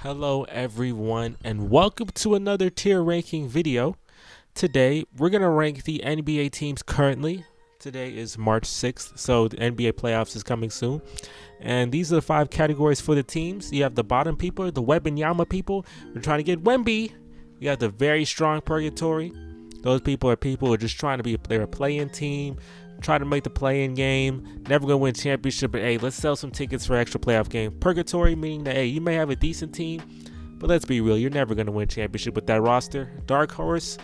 Hello everyone and welcome to another tier ranking video. Today we're going to rank the NBA teams currently. Today is March 6th, so the NBA playoffs is coming soon. And these are the 5 categories for the teams. You have the bottom people, the Wembanyama people. We're trying to get Wemby. You have the very strong purgatory. Those people are people who are just trying to be they're a play-in team, trying to make the play-in game, never going to win a championship, but hey, let's sell some tickets for extra playoff game. Purgatory, meaning that, hey, you may have a decent team, but let's be real, you're never going to win a championship with that roster. Dark horse,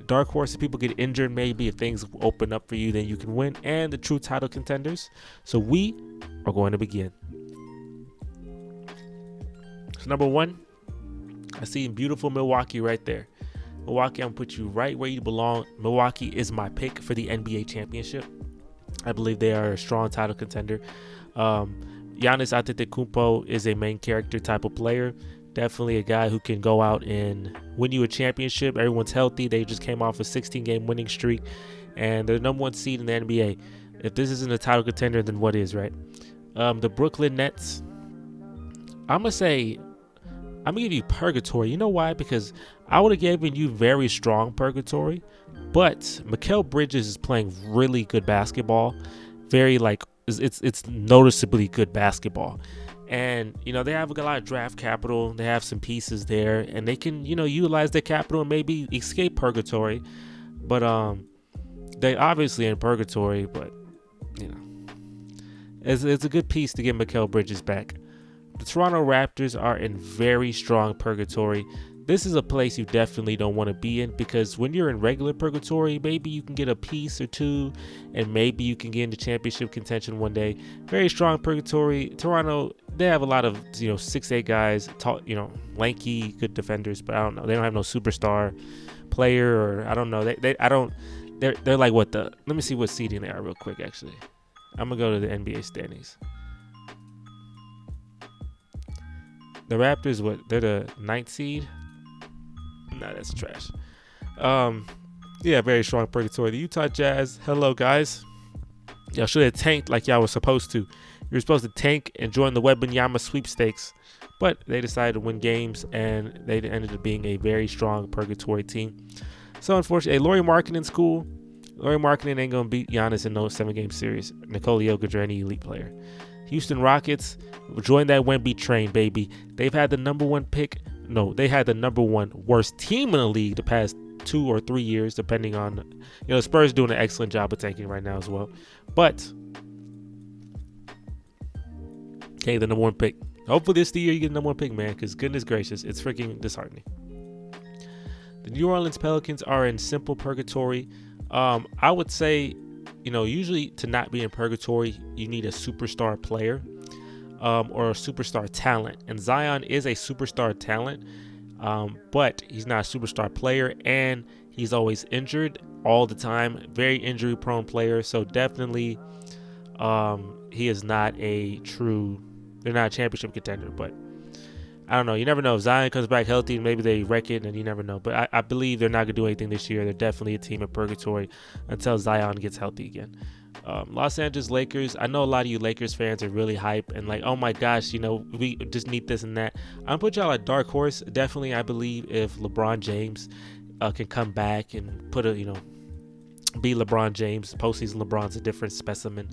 if people get injured, maybe if things open up for you, then you can win. And the true title contenders. So we are going to begin. So number 1, I see beautiful Milwaukee right there. Milwaukee, I'm going to put you right where you belong. Milwaukee is my pick for the NBA championship. I believe they are a strong title contender. Giannis Antetokounmpo is a main character type of player. Definitely a guy who can go out and win you a championship. Everyone's healthy. They just came off a 16-game winning streak, and they're the number 1 seed in the NBA. If this isn't a title contender, then what is, right? The Brooklyn Nets, I'm going to give you purgatory. You know why? Because I would have given you very strong purgatory, but Mikal Bridges is playing really good basketball. It's noticeably good basketball. And, they have a lot of draft capital. They have some pieces there, and they can, utilize their capital and maybe escape purgatory. But they obviously in purgatory, but, it's a good piece to get Mikal Bridges back. The Toronto Raptors are in very strong purgatory. This is a place you definitely don't want to be in, because when you're in regular purgatory, maybe you can get a piece or two, and maybe you can get into championship contention one day. Very strong purgatory. Toronto, they have a lot of 6'8" guys, tall, lanky, good defenders, but I don't know. They don't have no superstar player, or I don't know. They're like what the? Let me see what seeding they are real quick. Actually, I'm gonna go to the NBA standings. The Raptors, they're the 9th seed? Nah, that's trash. Very strong purgatory. The Utah Jazz, hello guys. Y'all should have tanked like y'all were supposed to. You were supposed to tank and join the Wembanyama sweepstakes, but they decided to win games, and they ended up being a very strong purgatory team. So unfortunately, Lauri Markkanen's cool. Lauri Markkanen ain't gonna beat Giannis in no 7-game series. Nikola Jokic or any elite player. Houston Rockets, join that Wemby train, baby. They've had the number 1 pick. No, they had the number 1 worst team in the league the past 2 or 3 years, depending on, Spurs doing an excellent job of tanking right now as well. But, okay, the number 1 pick. Hopefully this is the year you get the number 1 pick, man, because goodness gracious, it's freaking disheartening. The New Orleans Pelicans are in simple purgatory. I would say, usually to not be in purgatory, you need a superstar player or a superstar talent. And Zion is a superstar talent, but he's not a superstar player, and he's always injured all the time. Very injury-prone player, so definitely he is not they're not a championship contender, but I don't know. You never know. If Zion comes back healthy, maybe they wreck it, and you never know. But I believe they're not going to do anything this year. They're definitely a team in purgatory until Zion gets healthy again. Los Angeles Lakers. I know a lot of you Lakers fans are really hype and like, oh my gosh, we just need this and that. I'm going to put y'all a dark horse. Definitely, I believe if LeBron James can come back and be LeBron James. Postseason LeBron's a different specimen.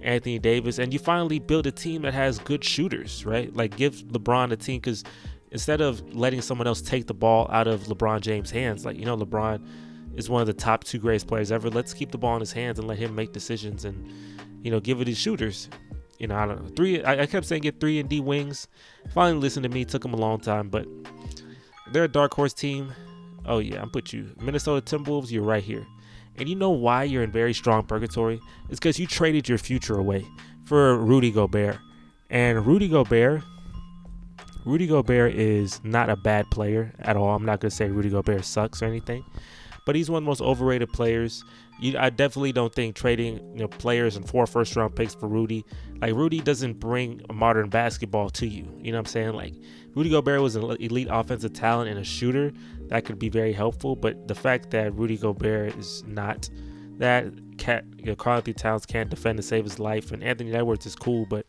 Anthony Davis, and you finally build a team that has good shooters, right? Like, give LeBron a team, because instead of letting someone else take the ball out of LeBron James' hands, LeBron is one of the top 2 greatest players ever. Let's keep the ball in his hands and let him make decisions, and give it his shooters. I don't know. I kept saying get 3-and-D wings. Finally listened to me. Took them a long time, but they're a dark horse team. Oh yeah, I'm put you Minnesota Timberwolves. You're right here. And you know why you're in very strong purgatory? It's because you traded your future away for Rudy Gobert. And Rudy Gobert is not a bad player at all. I'm not going to say Rudy Gobert sucks or anything, but he's one of the most overrated players. I definitely don't think trading players and 4 first-round picks for Rudy. Like, Rudy doesn't bring modern basketball to you. You know what I'm saying? Like, Rudy Gobert was an elite offensive talent and a shooter. That could be very helpful. But the fact that Rudy Gobert is not that, Karl Anthony Towns can't defend to save his life, and Anthony Edwards is cool, but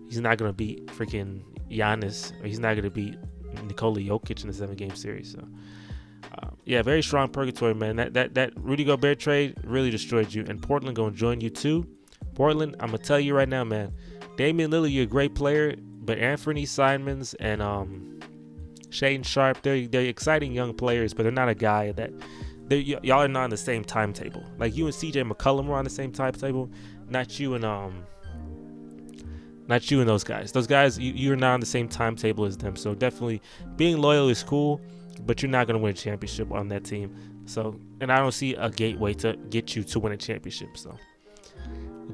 he's not going to beat freaking Giannis, or he's not going to beat Nikola Jokic in the 7-game series. So, yeah, very strong purgatory, man. That Rudy Gobert trade really destroyed you, and Portland going to join you too. Portland, I'm going to tell you right now, man. Damian Lillard, you're a great player, but Anthony Simons and Shaedon Sharpe, they're exciting young players, but they're not a guy that y'all are not on the same timetable. Like you and CJ McCollum were on the same timetable, not you and those guys. Those guys, you're not on the same timetable as them. So definitely being loyal is cool, but you're not going to win a championship on that team. So, and I don't see a gateway to get you to win a championship. So,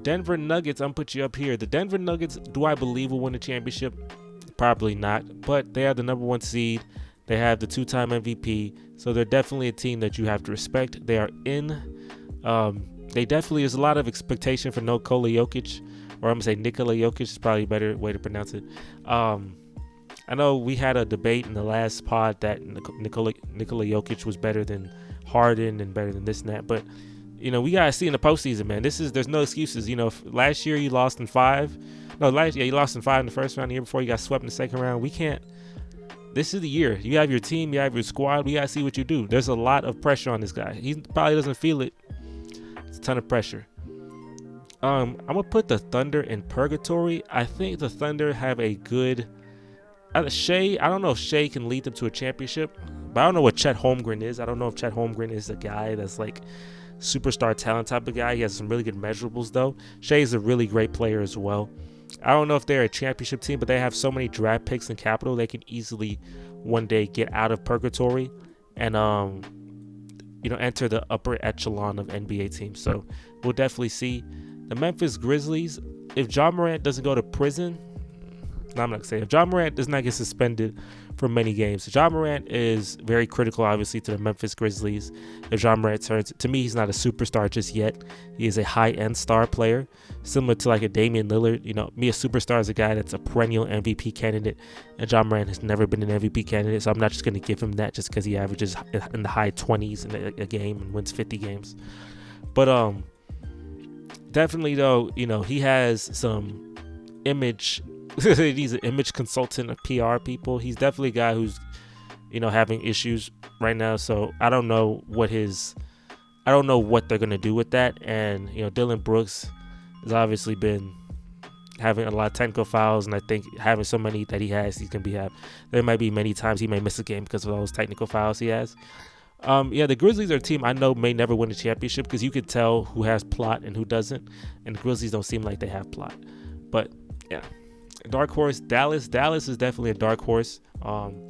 Denver Nuggets, I'm put you up here. The Denver Nuggets, do I believe will win a championship? Probably not, but they are the number 1 seed. They have the 2-time MVP, so they're definitely a team that you have to respect. They are in. They definitely, there's a lot of expectation for Nikola Jokic, or I'm going to say Nikola Jokic is probably a better way to pronounce it. I know we had a debate in the last pod that Nikola Jokic was better than Harden and better than this and that, but we got to see in the postseason, man. There's no excuses. Last year you lost in 5. No, you lost in 5 in the first round. The year before you got swept in the second round. We can't. This is the year. You have your team. You have your squad. We got to see what you do. There's a lot of pressure on this guy. He probably doesn't feel it. It's a ton of pressure. I'm going to put the Thunder in purgatory. I think the Thunder have a good... Shea, I don't know if Shea can lead them to a championship, but I don't know what Chet Holmgren is. I don't know if Chet Holmgren is a guy that's like superstar talent type of guy. He has some really good measurables, though. Shea is a really great player as well. I don't know if they're a championship team, but they have so many draft picks and capital they can easily one day get out of purgatory and enter the upper echelon of NBA teams. So we'll definitely see. The Memphis Grizzlies, if Ja Morant doesn't go to prison, I'm not going to say, if Ja Morant does not get suspended for many games, Ja Morant is very critical, obviously, to the Memphis Grizzlies. If Ja Morant turns, to me, he's not a superstar just yet. He is a high-end star player, similar to like a Damian Lillard. A superstar is a guy that's a perennial MVP candidate, and Ja Morant has never been an MVP candidate, so I'm not just going to give him that just because he averages in the high 20s in a game and wins 50 games. But definitely, though, he has some image. He's an image consultant of PR people. He's definitely a guy who's, having issues right now. So I don't know what they're going to do with that. And, Dylan Brooks has obviously been having a lot of technical fouls. And I think having so many that he's going to be there might be many times he may miss a game because of all those technical fouls he has. The Grizzlies are a team I know may never win a championship because you could tell who has plot and who doesn't. And the Grizzlies don't seem like they have plot. But, yeah. Dark horse, Dallas. Dallas is definitely a dark horse. Do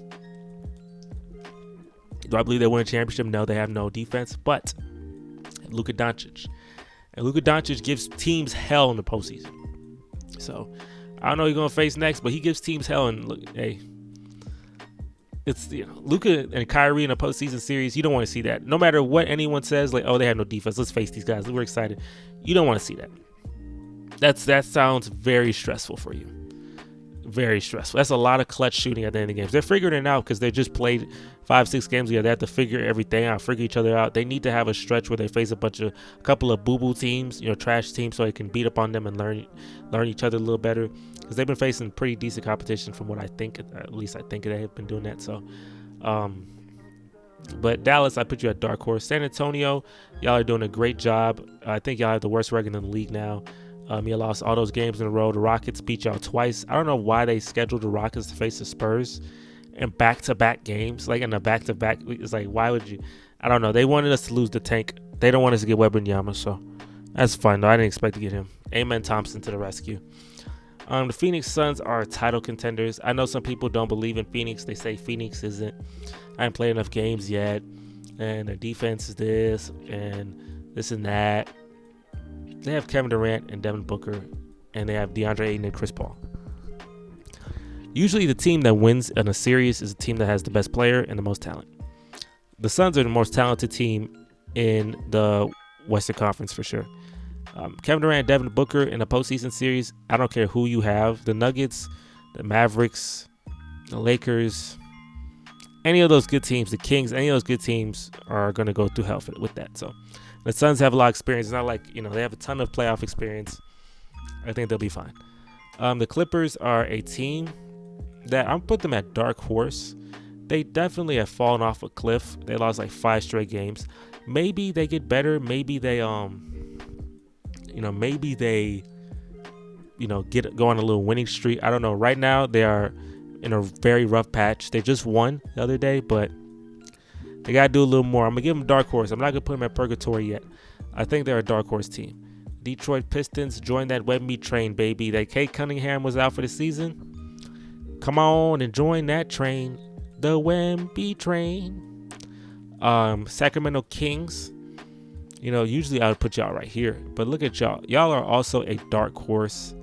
I believe they win a championship? No, they have no defense. But Luka Doncic. And Luka Doncic gives teams hell in the postseason. So I don't know who he's going to face next, but he gives teams hell. And look, hey, it's Luka and Kyrie in a postseason series. You don't want to see that. No matter what anyone says, like, oh, they have no defense. Let's face these guys. We're excited. You don't want to see that. That sounds very stressful for you. Very stressful. That's a lot of clutch shooting at the end of the games. They're figuring it out because they just played 5-6 games together. They have to figure everything out, figure each other out. They need to have a stretch where they face a couple of boo-boo teams, trash teams, so they can beat up on them and learn each other a little better. Because they've been facing pretty decent competition from what I think. At least I think they have been doing that. So, but Dallas, I put you at dark horse. San Antonio, y'all are doing a great job. I think y'all have the worst record in the league now. You lost all those games in a row. The Rockets beat y'all twice. I don't know why they scheduled the Rockets to face the Spurs in back-to-back games. Like in a back-to-back, it's like, why would you? I don't know. They wanted us to lose the tank. They don't want us to get Wembanyama, so that's fine, though. I didn't expect to get him. Amen Thompson to the rescue. The Phoenix Suns are title contenders. I know some people don't believe in Phoenix. They say Phoenix isn't. I haven't played enough games yet, and their defense is this and that. They have Kevin Durant and Devin Booker, and they have DeAndre Ayton and Chris Paul. Usually the team that wins in a series is a team that has the best player and the most talent. The Suns are the most talented team in the Western Conference for sure. Kevin Durant, Devin Booker in a postseason series, I don't care who you have. The Nuggets, the Mavericks, the Lakers, any of those good teams, the Kings, any of those good teams are going to go through hell with that. So the Suns have a lot of experience. It's not like, they have a ton of playoff experience. I think they'll be fine. The Clippers are a team that I'm put them at dark horse. They definitely have fallen off a cliff. They lost like 5 straight games. Maybe they get better. Maybe they maybe they go on a little winning streak. I don't know. Right now they are in a very rough patch. They just won the other day, but they got to do a little more. I'm going to give them dark horse. I'm not going to put them at purgatory yet. I think they're a dark horse team. Detroit Pistons joined that Wemby train, baby. That Kate Cunningham was out for the season. Come on and join that train. The Wemby train. Sacramento Kings. Usually I would put y'all right here. But look at y'all. Y'all are also a dark horse.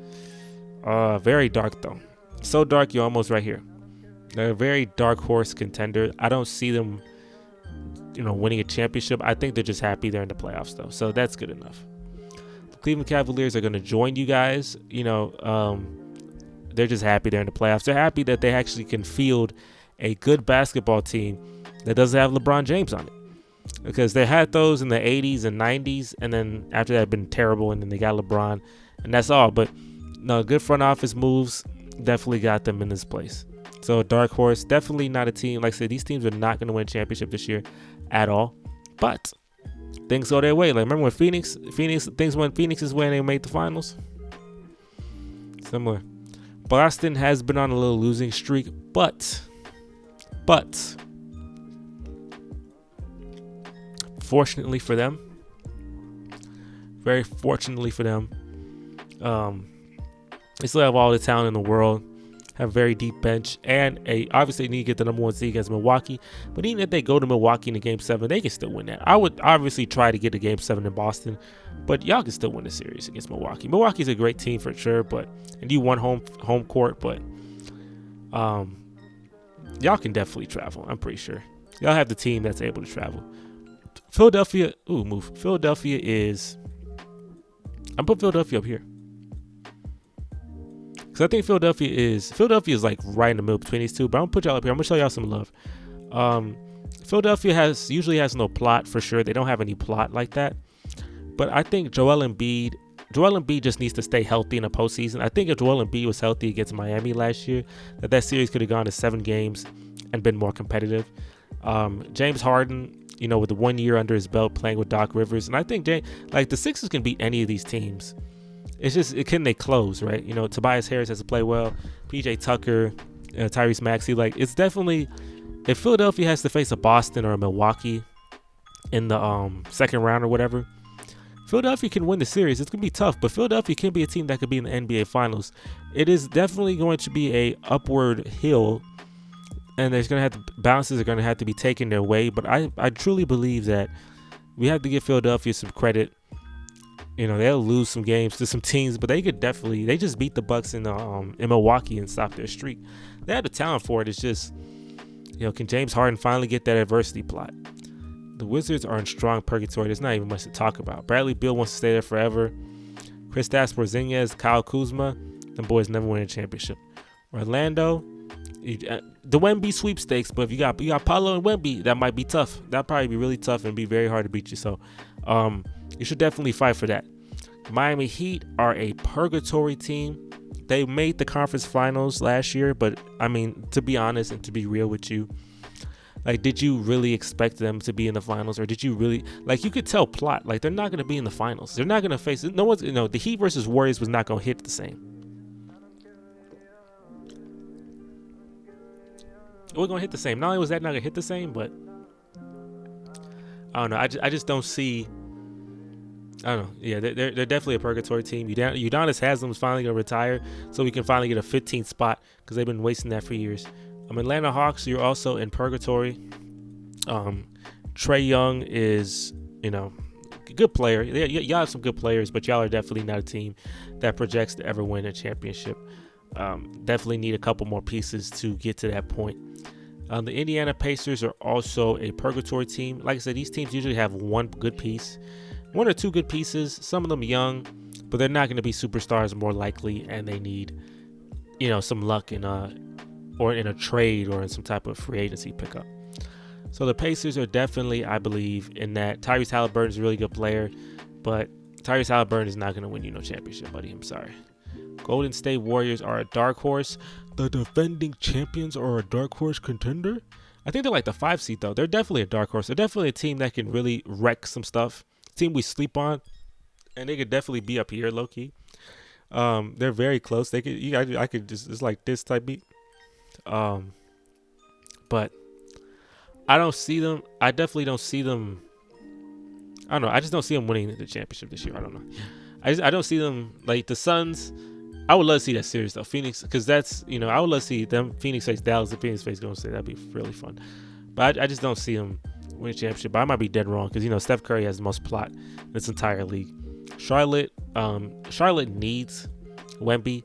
Very dark, though. So dark, you're almost right here. They're a very dark horse contender. I don't see them, winning a championship. I think they're just happy they're in the playoffs, though. So that's good enough. The Cleveland Cavaliers are going to join you guys. They're just happy they're in the playoffs. They're happy that they actually can field a good basketball team that doesn't have LeBron James on it. Because they had those in the 80s and 90s, and then after that, been terrible, and then they got LeBron, and that's all. But no, good front office moves definitely got them in this place. So dark horse, definitely not a team. Like I said, these teams are not going to win a championship this year at all. But things go their way. Like remember when Phoenix when Phoenix is when they made the finals? Similar. Boston has been on a little losing streak, but fortunately for them, very fortunately for them, they still have all the talent in the world, have a very deep bench, and obviously need to get the number 1 seed against Milwaukee. But even if they go to Milwaukee in the Game 7, they can still win that. I would obviously try to get a Game 7 in Boston, but y'all can still win the series against Milwaukee. Milwaukee's a great team for sure, and you won home court, but y'all can definitely travel. I'm pretty sure y'all have the team that's able to travel. Philadelphia, Philadelphia is. I'm putting Philadelphia up here. Because I think Philadelphia is like right in the middle between these two. But I'm going to put y'all up here. I'm going to show y'all some love. Philadelphia usually has no plot for sure. They don't have any plot like that. But I think Joel Embiid just needs to stay healthy in the postseason. I think if Joel Embiid was healthy against Miami last year, that series could have gone to 7 games and been more competitive. James Harden, with the 1 year under his belt playing with Doc Rivers. And I think the Sixers can beat any of these teams. It's just, can they close, right? Tobias Harris has to play well. PJ Tucker, Tyrese Maxey. It's definitely, if Philadelphia has to face a Boston or a Milwaukee in the second round or whatever, Philadelphia can win the series. It's going to be tough, but Philadelphia can be a team that could be in the NBA Finals. It is definitely going to be a upward hill, and bounces are going to have to be taken their way. But I truly believe that we have to give Philadelphia some credit. They'll lose some games to some teams, but they just beat the Bucks in Milwaukee and stop their streak. They have the talent for it. It's just, can James Harden finally get that adversity plot? The Wizards are in strong purgatory. There's not even much to talk about. Bradley Beal wants to stay there forever. Kristaps Porzingis, Kyle Kuzma, them boys never win a championship. Orlando, the Wemby sweepstakes, but if you got Paolo and Wemby, that might be tough. That'd probably be really tough and be very hard to beat you. So, you should definitely fight for that. Miami Heat are a purgatory team. They made the conference finals last year, but I mean, to be honest and to be real with you, did you really expect them to be in the finals, or did you really you could tell plot, they're not going to be in the finals. They're not going to face it. No one's, the Heat versus Warriors was not going to hit the same. We're going to hit the same. Not only was that not going to hit the same, but I don't know. I just don't see. I don't know. Yeah, they're definitely a purgatory team. Udonis Haslem's finally going to retire, so we can finally get a 15th spot because they've been wasting that for years. Atlanta Hawks, you're also in purgatory. Trae Young is, a good player. Y'all have some good players, but y'all are definitely not a team that projects to ever win a championship. Definitely need a couple more pieces to get to that point. The Indiana Pacers are also a purgatory team. Like I said, these teams usually have one or two good pieces, some of them young, but they're not going to be superstars more likely, and they need, some luck or in a trade or in some type of free agency pickup. So the Pacers are definitely, I believe, in that. Tyrese Halliburton is a really good player, but Tyrese Halliburton is not going to win you no championship, buddy. I'm sorry. Golden State Warriors are a dark horse. the defending champions are a dark horse contender. I think they're like the 5 seed though. They're definitely a dark horse. They're definitely a team that can really wreck some stuff. Team we sleep on, and they could definitely be up here, low key. They're very close. They could, I could just, it's like this type beat. But I don't see them. I definitely don't see them. I don't know. I just don't see them winning the championship this year. I don't know. I don't see them like the Suns. I would love to see that series though, Phoenix, because that's I would love to see them Phoenix face Dallas and Phoenix face Golden State. That'd be really fun. But I just don't see them winning championship. But I might be dead wrong because Steph Curry has the most plot in this entire league. Charlotte needs Wemby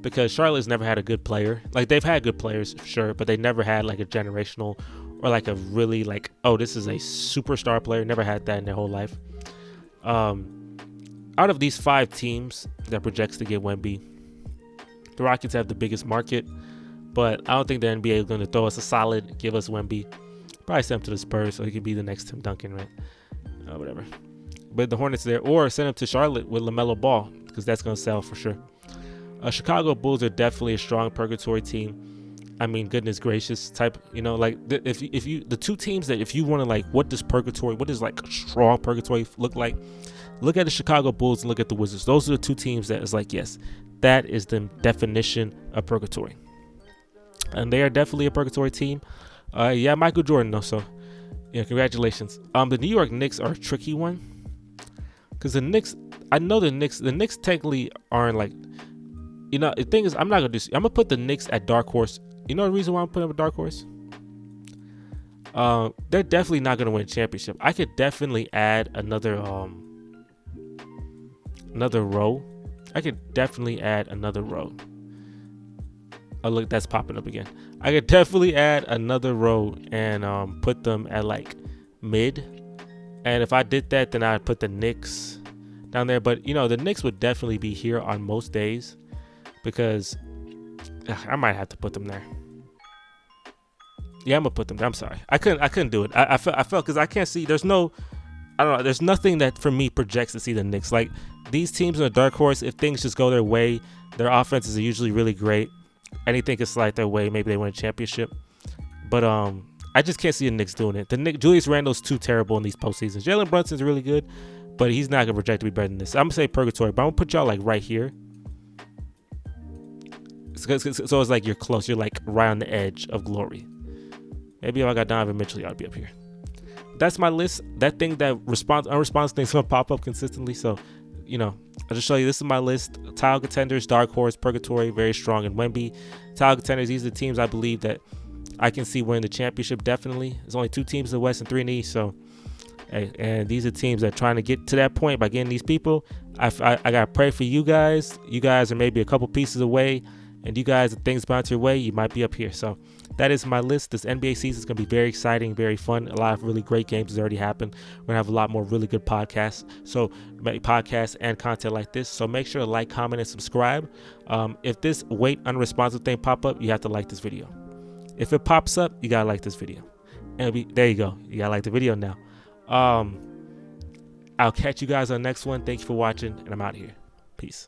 because Charlotte's never had a good player. Like they've had good players, sure, but they never had like a generational or like a really like, oh, this is a superstar player. Never had that in their whole life. Out of these 5 teams that projects to get Wemby, the Rockets have the biggest market, but I don't think the NBA is going to throw us a solid, give us Wemby. Probably send him to the Spurs so he could be the next Tim Duncan, right? Whatever. But the Hornets there, or send him to Charlotte with LaMelo Ball because that's going to sell for sure. Chicago Bulls are definitely a strong purgatory team. I mean, goodness gracious type, like if you the 2 teams that if you want to like, what does like strong purgatory look like? Look at the Chicago Bulls and look at the Wizards. Those are the 2 teams that is like, yes, that is the definition of purgatory. And they are definitely a purgatory team. Yeah, Michael Jordan though, so congratulations. The New York Knicks are a tricky one. Because the Knicks technically aren't like, the thing is, I'm gonna put the Knicks at dark horse. You know the reason why I'm putting them at dark horse? They're definitely not gonna win a championship. I could definitely add another row. I could definitely add another row. Oh look, that's popping up again. I could definitely add another row and put them at like mid. And if I did that, then I'd put the Knicks down there. But the Knicks would definitely be here on most days because I might have to put them there. Yeah, I'm gonna put them there. I'm sorry, I couldn't do it. I felt because I can't see. There's nothing that for me projects to see the Knicks. Like these teams in a dark horse, if things just go their way, their offenses are usually really great. Anything can slide their way. Maybe they win a championship. But I just can't see the Knicks doing it. Julius Randle's too terrible in these postseasons. Jalen Brunson's really good, but he's not gonna project to be better than this. I'm gonna say purgatory, but I'm gonna put y'all like right here. So it's like you're close. You're like right on the edge of glory. Maybe if I got Donovan Mitchell, I'd be up here. That's my list. That thing that unresponsive thing's gonna pop up consistently. So, I'll just show you. This is my list. Tile contenders, dark horse, purgatory, very strong, and Wemby. Tile contenders. These are the teams I believe that I can see winning the championship. Definitely. There's only 2 teams in the West and 3 in the East. So, hey, and these are teams that are trying to get to that point by getting these people. I gotta pray for you guys. You guys are maybe a couple pieces away, and you guys, if things bounce your way, you might be up here. So. That is my list. This NBA season is going to be very exciting, very fun. A lot of really great games has already happened. We're going to have a lot more really good podcasts. So podcasts and content like this. So make sure to like, comment, and subscribe. If this wait unresponsive thing pop up, you have to like this video. If it pops up, you got to like this video. And there you go. You got to like the video now. I'll catch you guys on the next one. Thank you for watching, and I'm out of here. Peace.